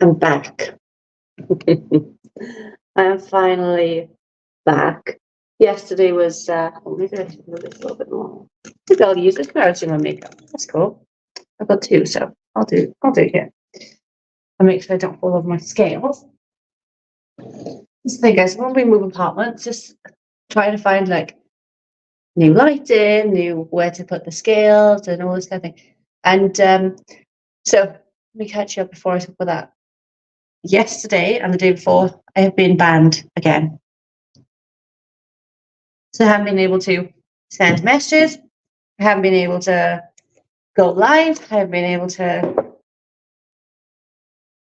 I'm back. I'm finally back. Yesterday was, maybe I should move this a little bit more. Maybe I'll use this comparison on makeup. That's cool. I've got two, so I'll do it here. I'll make sure I don't fall over my scales. This thing, guys, when we move apartments, just trying to find like new lighting, new where to put the scales and all this kind of thing. And so let me catch you up before I talk about that. Yesterday and the day before, I have been banned again. So I haven't been able to send messages. I haven't been able to go live. I haven't been able to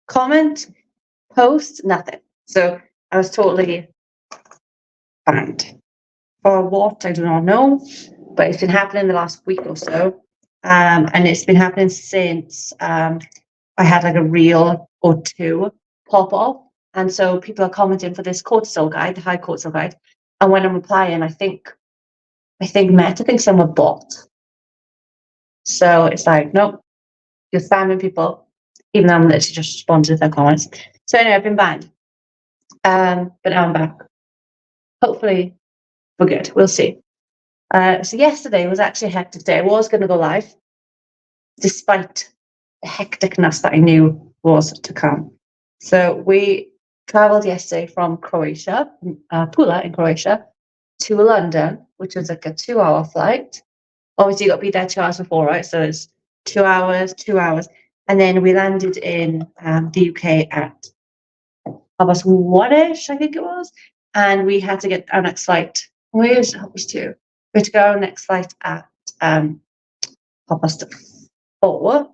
comment, post, nothing. So I was totally banned. For what, I do not know. But it's been happening the last week or so. And it's been happening since I had like a reel or two pop off. And so people are commenting for this cortisol guide, the high cortisol guide. And when I'm replying, I think some were bought. So it's like, nope, you're spamming people, even though I'm literally just responding to their comments. So anyway, I've been banned. But now I'm back. Hopefully we're good. We'll see. So yesterday was actually a hectic day. I was going to go live, despite the hecticness that I knew was to come. So we travelled yesterday from Croatia, Pula in Croatia, to London, which was like a 2-hour flight. Obviously, you got to be there 2 hours before, right? So it's 2 hours, 2 hours. And then we landed in the UK at almost 1-ish, I think it was. And we had to get our next flight. We had to go our next flight at 4:30,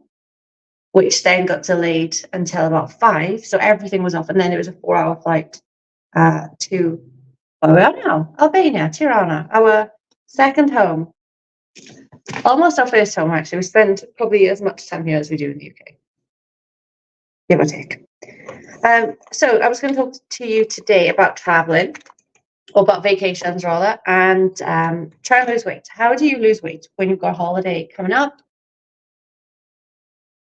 which then got delayed until about 5. So everything was off. And then it was a 4-hour flight to where we are now, Albania, Tirana, our second home. Almost our first home, actually. We spend probably as much time here as we do in the UK, give or take. So I was going to talk to you today about traveling, or about vacations rather, and trying to lose weight. How do you lose weight when you've got a holiday coming up?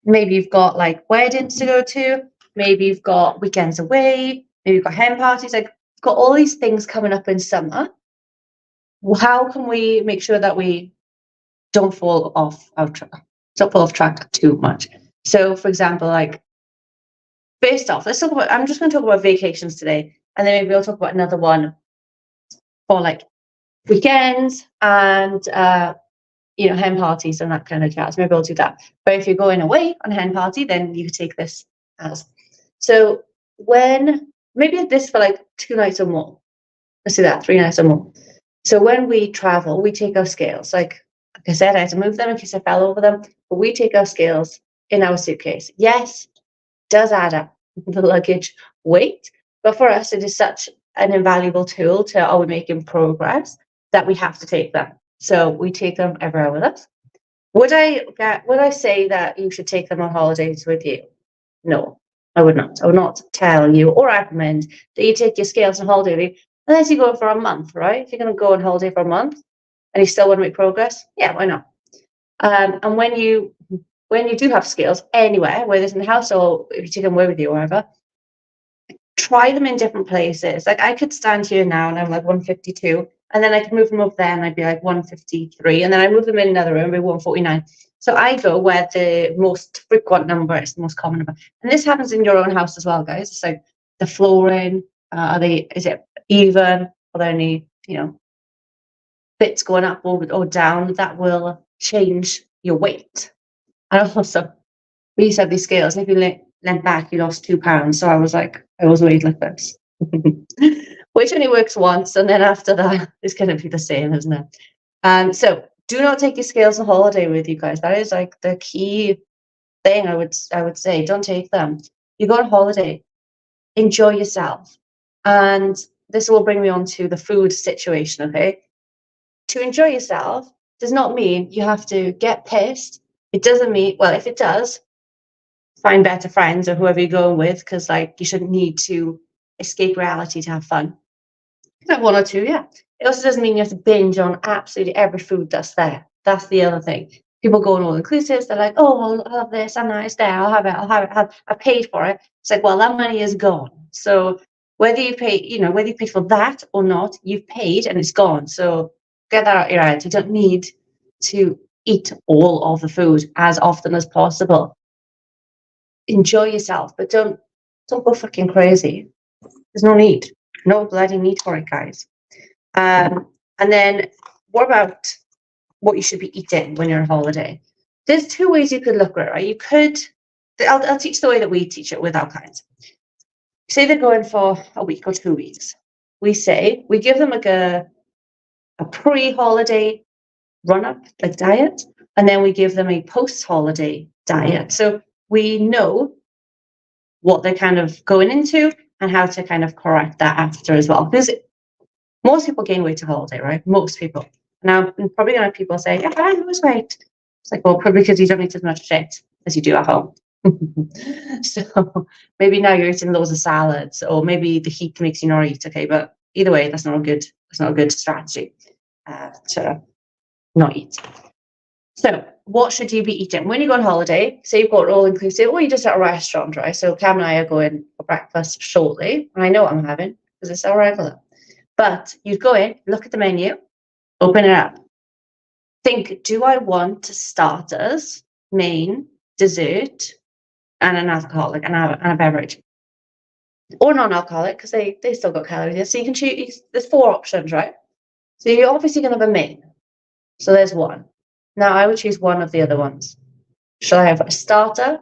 Maybe you've got like weddings to go to. Maybe you've got weekends away. Maybe you've got hen parties. Like, you've got all these things coming up in summer. How can we make sure that we don't fall off track too much? So, for example, like, first off, I'm just going to talk about vacations today, and then maybe I'll talk about another one for like weekends and hen parties and that kind of jazz. Maybe I'll do that. But if you're going away on a hen party, then you take this as. So maybe this for like 2 nights or more. Let's do that, 3 nights or more. So when we travel, we take our scales. Like I said, I had to move them in case I fell over them. But we take our scales in our suitcase. Yes, it does add up the luggage weight. But for us, it is such an invaluable tool to, are we making progress, that we have to take them. So we take them everywhere with us. Would I say that you should take them on holidays with you? No, I would not. I would not tell you or recommend that you take your scales on holiday with you unless you go for a month, right? If you're going to go on holiday for a month and you still want to make progress, yeah, why not? And when you do have scales anywhere, whether it's in the house or if you take them away with you or wherever, try them in different places. Like, I could stand here now and I'm like 152, and then I could move them up there and I'd be like 153, and then I move them in another room, I'd be 149. So I go where the most frequent number is, the most common number. And this happens in your own house as well, guys. It's like the flooring, is it even? Are there any, bits going up or down that will change your weight? And also, we used to have these scales, and if you leant back, you lost 2 pounds. So I was like, I was weighed like this, which only works once, and then after that, it's going to be the same, isn't it? So do not take your scales on holiday with you guys. That is like the key thing. I would say, don't take them. You go on holiday, enjoy yourself, and this will bring me on to the food situation. Okay, to enjoy yourself does not mean you have to get pissed. It doesn't mean, well, if it does, find better friends or whoever you're going with, because like, you shouldn't need to escape reality to have fun. You can have 1 or 2, yeah. It also doesn't mean you have to binge on absolutely every food that's there. That's the other thing. people go on all inclusives. They're like, oh, I'll have this. I'm nice there. I'll have it. I paid for it. It's like, well, that money is gone. So whether you pay, whether you paid for that or not, you've paid and it's gone. So get that out of your head. You don't need to eat all of the food as often as possible. Enjoy yourself, but don't go fucking crazy. There's no need. No bloody need for it, guys. And then what about what you should be eating when you're on holiday? There's two ways you could look at it, right? You could, I'll teach the way that we teach it with our clients. Say they're going for a week or 2 weeks. We give them like a pre-holiday run-up, like diet, and then we give them a post-holiday diet. So we know what they're kind of going into and how to kind of correct that after as well. Because most people gain weight to holiday, right? Most people. Now, I'm probably going to have people say, yeah, I lose weight. It's like, well, probably because you don't eat as much shit as you do at home. So maybe now you're eating loads of salads, or maybe the heat makes you not eat. Okay, but either way, that's not a good strategy to not eat. So what should you be eating when you go on holiday? Say you've got all inclusive, or you're just at a restaurant, right? So Cam and I are going for breakfast shortly, and I know what I'm having because it's our regular. But you'd go in, look at the menu, open it up. Think, do I want starters, main, dessert, and an alcoholic, and a beverage? Or non-alcoholic, because they still got calories. So you can choose, there's 4 options, right? So you're obviously going to have a main. So there's one. Now I would choose one of the other ones. Shall I have a starter,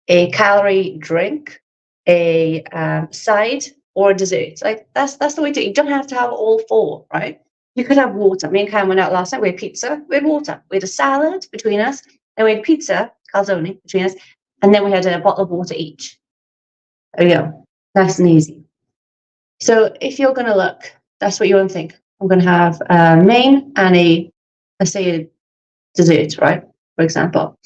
a calorie drink, a side, or a dessert? Like that's the way to do it. You don't have to have all 4, right? You could have water. Me and Cam went out last night. We had pizza. We had water. We had a salad between us. Then we had pizza, calzone between us. And then we had a bottle of water each. There we go. Nice and easy. So if you're going to look, that's what you want to think. I'm going to have a main and let's say a dessert, right? For example.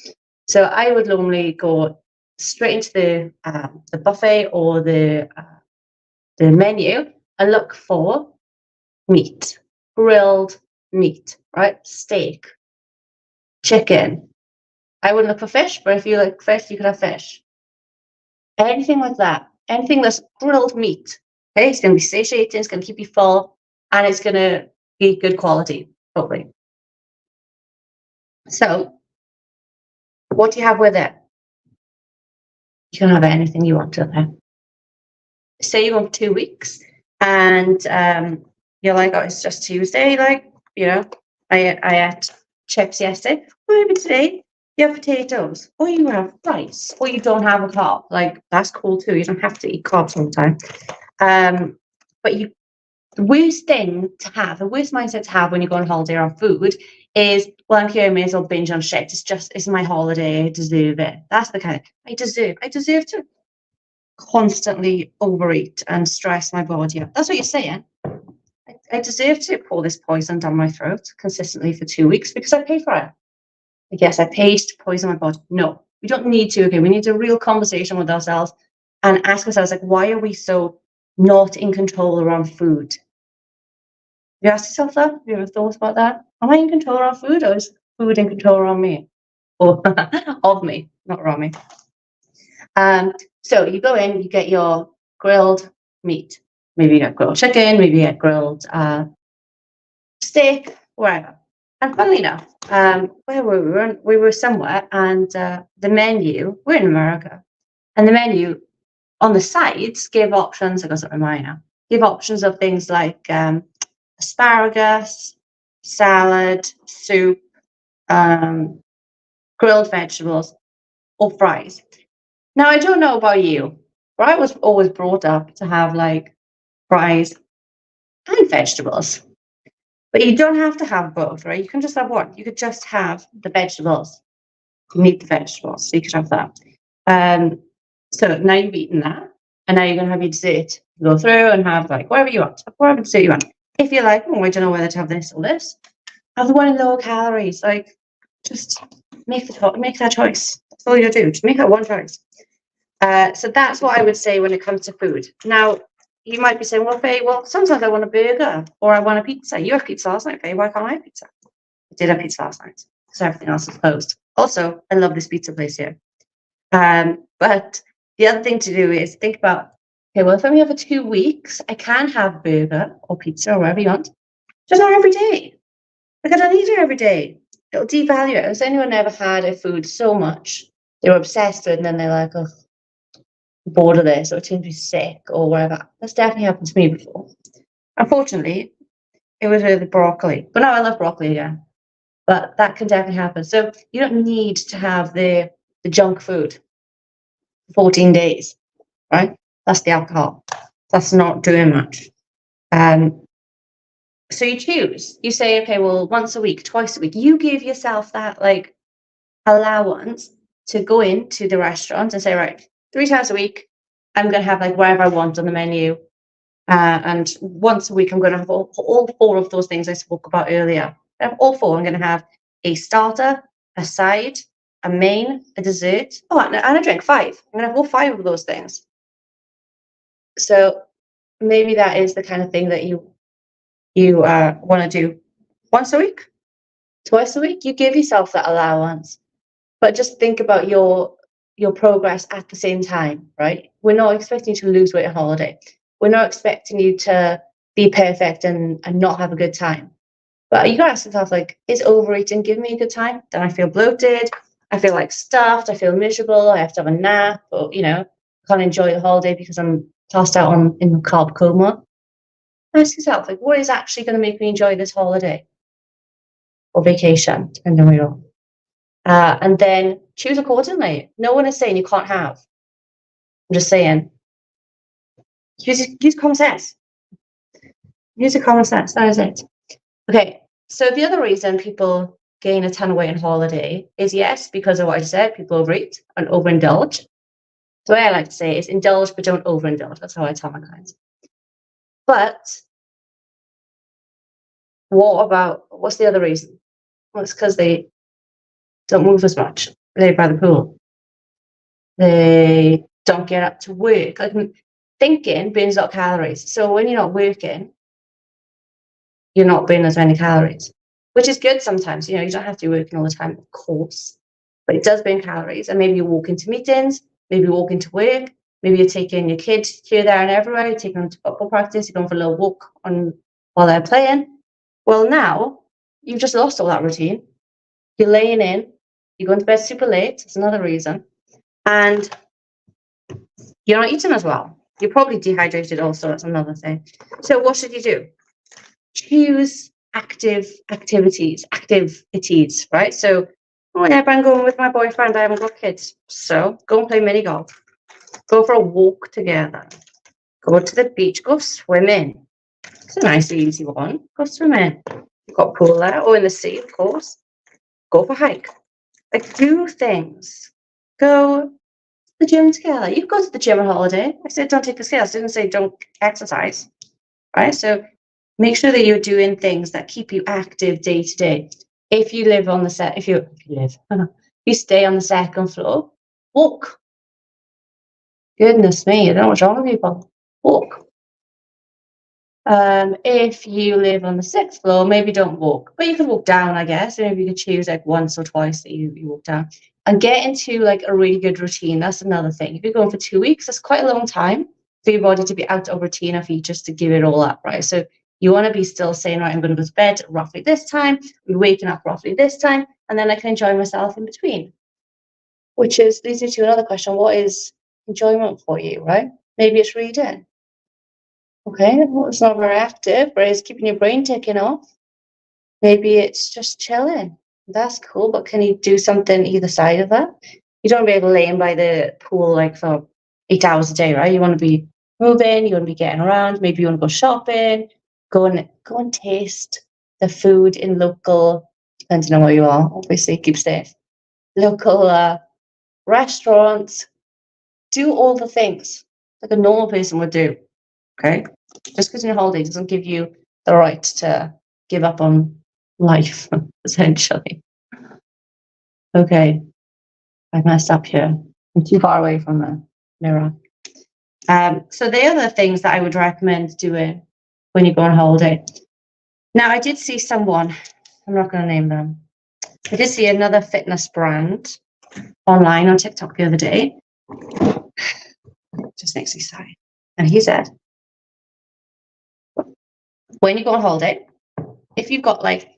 So I would normally go straight into the buffet or the menu and look for meat, grilled meat, right? Steak, chicken. I wouldn't look for fish, but if you like fish, you could have fish. Anything like that. Anything that's grilled meat. Okay, it's going to be satiating, it's going to keep you full, and it's going to be good quality, hopefully. So, what do you have with it? You can have anything you want to there. Say you go for 2 weeks, and you're like, oh, it's just Tuesday, like, I ate chips yesterday. Well, maybe today you have potatoes, or you have rice, or you don't have a carb. Like, that's cool too. You don't have to eat carbs all the time. But the worst thing to have, the worst mindset to have when you go on holiday on food is, well, I'm here, I may as well binge on shit. It's my holiday, I deserve it. That's the kind of, I deserve to constantly overeat and stress my body out. That's what you're saying. I deserve to pour this poison down my throat consistently for 2 weeks because I paid for it. Like, yes, I paid to poison my body. No, we don't need to. Okay, we need a real conversation with ourselves and ask ourselves, like, why are we so not in control around food? You ask yourself that? Have you ever thought about that? Am I in control around food, or is food in control around me? Or of me, not around me. So you go in, you get your grilled meat. Maybe you get grilled chicken, maybe you get grilled steak, wherever. And funnily enough, where were we? We were somewhere, and the menu, we're in America, and the menu on the sides gave options, I got something in mind now, give options of things like asparagus, salad, soup, grilled vegetables, or fries. Now, I don't know about you, but I was always brought up to have like fries and vegetables. But you don't have to have both, right? You can just have one. You could just have the vegetables. You need the vegetables, so you could have that. So now you've eaten that, and now you're going to have your dessert. Go through and have like whatever you want, whatever dessert you want. If you're like, oh, I don't know whether to have this or this, have the one in low calories. Like, just make that choice. That's all you do. Just make that one choice. So that's what I would say when it comes to food. Now, you might be saying, well, Faye, sometimes I want a burger or I want a pizza. You had pizza last night, Faye. Why can't I have pizza? I did have pizza last night because everything else is closed. Also, I love this pizza place here. But the other thing to do is think about, okay, well, if I'm here for 2 weeks, I can have burger or pizza or whatever you want, just not every day. Like, I don't need it every day. It'll devalue it. Has anyone ever had a food so much they were obsessed with, and then they're like, oh, I'm bored of this, or it seems to be sick, or whatever? That's definitely happened to me before. Unfortunately, it was with broccoli. But now I love broccoli again. But that can definitely happen. So you don't need to have the junk food for 14 days, right? That's the alcohol. That's not doing much. So you choose. You say, okay, well, once a week, twice a week. You give yourself that like allowance to go into the restaurant and say, right, 3 times a week, I'm going to have like whatever I want on the menu. And once a week, I'm going to have all four of those things I spoke about earlier. I have all four. I'm going to have a starter, a side, a main, a dessert. Oh, and a drink. 5. I'm going to have all 5 of those things. So maybe that is the kind of thing that you want to do once a week, twice a week. You give yourself that allowance, but just think about your progress at the same time, right? We're not expecting you to lose weight on holiday. We're not expecting you to be perfect and not have a good time. But you gotta ask yourself, like, is overeating giving me a good time? Then I feel bloated, I feel like stuffed, I feel miserable, I have to have a nap, or can't enjoy the holiday because I'm tossed out in carb coma. Ask yourself, like, what is actually going to make me enjoy this holiday or vacation, depending on where you're. And then choose accordingly. No one is saying you can't have. I'm just saying, use common sense. Use your common sense. That is it. Okay. So the other reason people gain a ton of weight on holiday is, yes, because of what I said, people overeat and overindulge. The way I like to say it is indulge, but don't overindulge. That's how I tell my clients. But what's the other reason? Well, it's because they don't move as much. They by the pool. They don't get up to work. Like, thinking burns out calories. So when you're not working, you're not burning as many calories, which is good sometimes. You don't have to be working all the time, of course, but it does burn calories. And maybe you walk into meetings, maybe you walk into work, maybe you're taking your kids here, there, and everywhere. You're taking them to football practice. You're going for a little walk while they're playing. Well, now you've just lost all that routine. You're laying in. You're going to bed super late. That's another reason. And you're not eating as well. You're probably dehydrated also. That's another thing. So what should you do? Choose activities, right? So, oh yeah, I'm going with my boyfriend. I haven't got kids. So go and play mini golf. Go for a walk together. Go to the beach. Go swimming. It's a nice, easy one. Go swimming. You've got a pool there, or in the sea, of course. Go for a hike. Like, do things. Go to the gym together. You go to the gym on holiday. I said don't take the scales. I didn't say don't exercise. Right? So make sure that you're doing things that keep you active day to day. If you live on the you stay on the second floor, walk. Goodness me, I don't know what's wrong with people. Walk. If you live on the 6th floor, maybe don't walk, but you could walk down, I guess. Maybe you could choose like once or twice that you walk down and get into like a really good routine. That's another thing. If you're going for 2 weeks, that's quite a long time for your body to be out of routine or for you just to give it all up, right? So you want to be still saying, right, I'm going to go to bed roughly this time, I'm waking up roughly this time, and then I can enjoy myself in between. Which leads me to another question. What is enjoyment for you, right? Maybe it's reading. Okay, well, it's not very active, but it's keeping your brain ticking off. Maybe it's just chilling. That's cool, but can you do something either side of that? You don't want to be able to lay in by the pool like for 8 hours a day, right? You want to be moving, you want to be getting around, maybe you want to go shopping, go and taste the food in local, depending on where you are, obviously, keep safe. Local restaurants, do all the things like a normal person would do. Okay? Just because you're on holiday doesn't give you the right to give up on life, essentially. Okay, I messed up here. I'm too far away from the mirror. So they are the things that I would recommend doing when you go on holiday. Now, I did see someone, I'm not going to name them, I did see another fitness brand online on TikTok the other day, just next to his side, and he said, when you go on holiday, if you've got like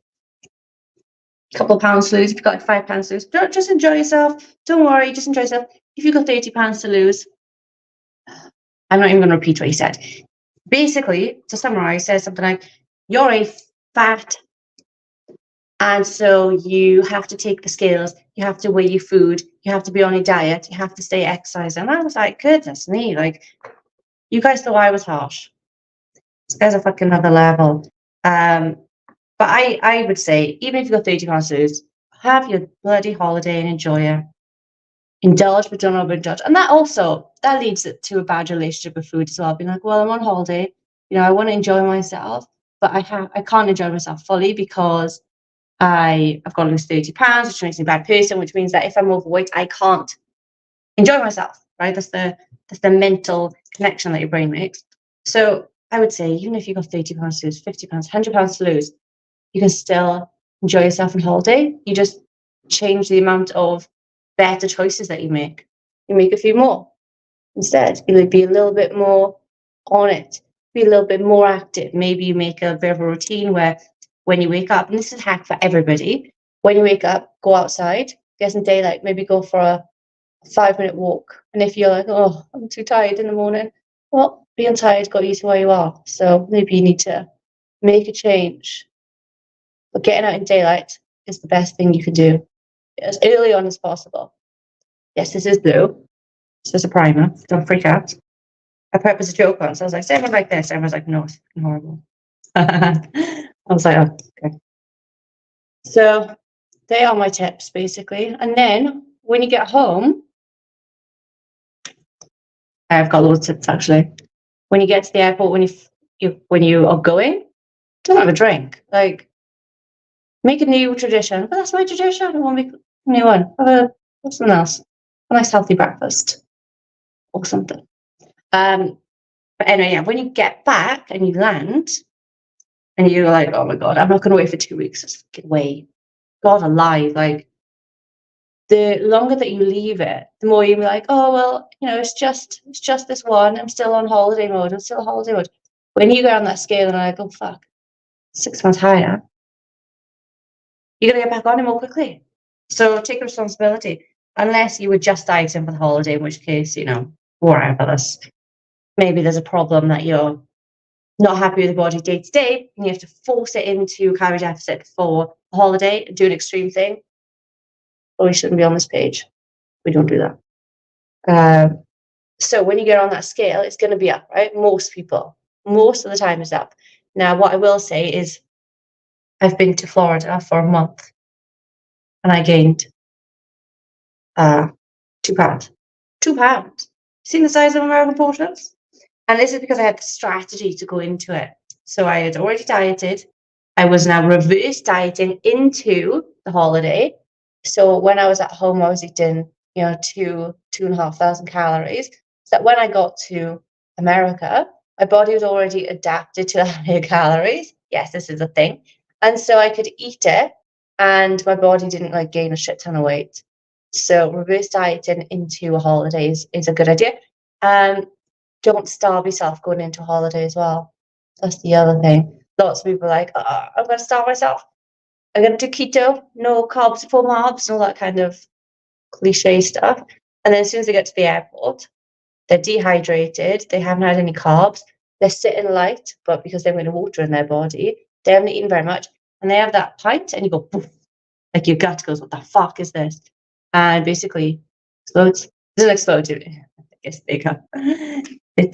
a couple of pounds to lose, if you've got like £5 to lose, don't just enjoy yourself. Don't worry, just enjoy yourself. If you've got £30 to lose, I'm not even going to repeat what he said. Basically, to summarize, says something like, you're a fat, and so you have to take the scales, you have to weigh your food, you have to be on a diet, you have to stay exercising. And I was like, goodness me, like, you guys thought I was harsh. This guy's a fucking another level. But I would say, even if you've got £30 to lose, have your bloody holiday and enjoy it. Indulge, but don't overindulge. And that leads to a bad relationship with food as well. Being like, well, I'm on holiday, I want to enjoy myself, but I can't enjoy myself fully because I've got to lose £30, which makes me a bad person, which means that if I'm overweight, I can't enjoy myself, right? That's the mental connection that your brain makes. So I would say, even if you've got £30 to lose, £50, £100 to lose, you can still enjoy yourself on holiday. You just change the amount of better choices that you make. You make a few more instead. You be a little bit more on it, be a little bit more active. Maybe you make a bit of a routine where when you wake up, and this is a hack for everybody, when you wake up, go outside, get some daylight, maybe go for a 5-minute walk. And if you're like, oh, I'm too tired in the morning, well, being tired got you to where you are. So maybe you need to make a change. But getting out in daylight is the best thing you can do as early on as possible. Yes, this is blue. This is a primer. Don't freak out. I purpose a joke on, so I was like, say everyone like this. Everyone's like, no, it's horrible. I was like, oh, okay. So they are my tips, basically. And then when you get home, I've got loads of tips actually. When you get to the airport, when you are going, don't have a drink. Like, make a new tradition. But that's my tradition. I want to make a new one. Have something else. A nice healthy breakfast or something. But anyway, yeah, when you get back and you land and you're like, oh my God, I'm not going to wait for 2 weeks. Just fucking wait. God alive. Like, the longer that you leave it, the more you'll be like, oh, well, it's just this one. I'm still on holiday mode. I'm still on holiday mode. When you get on that scale and I go, fuck, 6 months higher, you're going to get back on it more quickly. So take responsibility. Unless you were just dieting for the holiday, in which case, whatever. Maybe there's a problem that you're not happy with the body day to day, and you have to force it into calorie deficit for a holiday and do an extreme thing. Well, we shouldn't be on this page. We don't do that. So when you get on that scale, it's going to be up, right? Most of the time is up. Now, what I will say is I've been to Florida for a month and I gained 2 pounds. 2 pounds. Seen the size of American portions? And this is because I had the strategy to go into it. So I had already dieted. I was now reverse dieting into the holiday. So when I was at home, I was eating, 2,500 calories. So that when I got to America, my body was already adapted to higher calories. Yes, this is a thing. And so I could eat it and my body didn't gain a shit ton of weight. So reverse dieting into a holiday is a good idea. Don't starve yourself going into a holiday as well. That's the other thing. Lots of people are like, I'm going to starve myself. I'm going to do keto, no carbs before marbs, and all that kind of cliche stuff. And then as soon as they get to the airport, they're dehydrated, they haven't had any carbs, they're sitting light, but because they've got water in their body, they haven't eaten very much, and they have that pint, and you go, poof, like your gut goes, what the fuck is this? And basically explodes. It doesn't explode, I guess bigger. It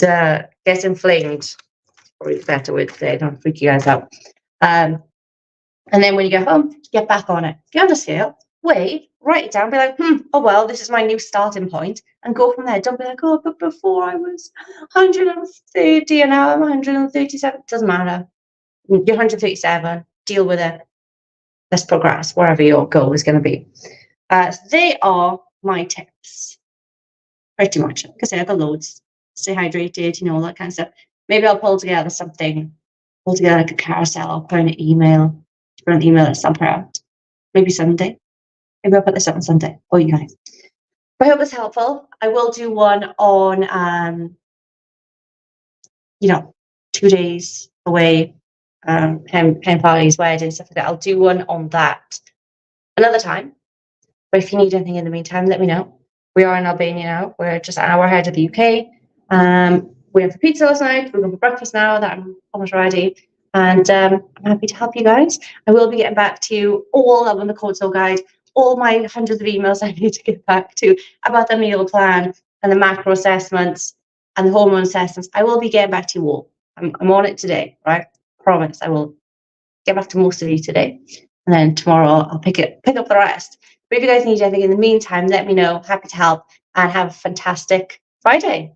gets inflamed, probably a better way to say it, don't freak you guys out. And then when you get home, get back on it. Get on the scale, weigh, write it down, be like, oh well, this is my new starting point, and go from there. Don't be like, oh, but before I was 130 and now I'm 137. It doesn't matter. You're 137, deal with it. Let's progress, wherever your goal is going to be. They are my tips. Pretty much. Like I say, I've got loads. Stay hydrated, all that kind of stuff. Maybe I'll pull together like a carousel, I'll put an email at some point. Maybe someday. Maybe I'll put this up on Sunday for you guys. I hope it's helpful. I will do one on, 2 days away, hen parties, weddings, stuff like that. I'll do one on that another time. But if you need anything in the meantime, let me know. We are in Albania now. We're just an hour ahead of the UK. We went for pizza last night. We're going for breakfast now that I'm almost ready. And I'm happy to help you guys. I will be getting back to you all up on the console guide, all my hundreds of emails I need to get back to about the meal plan and the macro assessments and the hormone assessments. I will be getting back to you all. I'm on it today, right? Promise. I will get back to most of you today. And then tomorrow I'll pick up the rest. But if you guys need anything in the meantime, let me know. Happy to help, and have a fantastic Friday.